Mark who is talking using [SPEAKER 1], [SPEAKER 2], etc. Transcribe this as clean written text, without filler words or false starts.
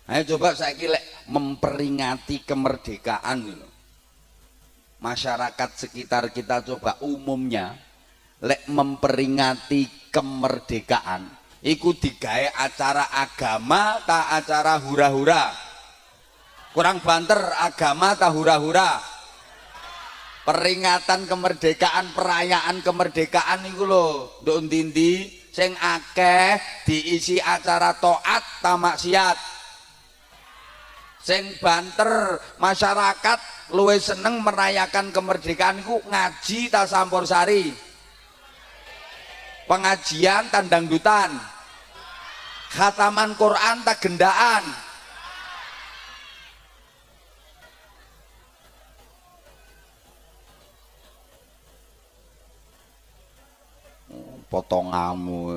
[SPEAKER 1] Ayo coba saiki lek memperingati kemerdekaan lho. Masyarakat sekitar kita coba umumnya lek memperingati kemerdekaan iku digawe acara agama ta acara hura-hura? Kurang banter, agama ta hura-hura? Peringatan kemerdekaan, perayaan kemerdekaan iku lho nduk ndi-ndi sing akeh diisi acara taat ta maksiat? Sing banter masyarakat luwih seneng merayakan kemerdekaan iku ngaji ta campursari? Pengajian ta dangdutan? Khataman Quran ta gendaan? Potonganmu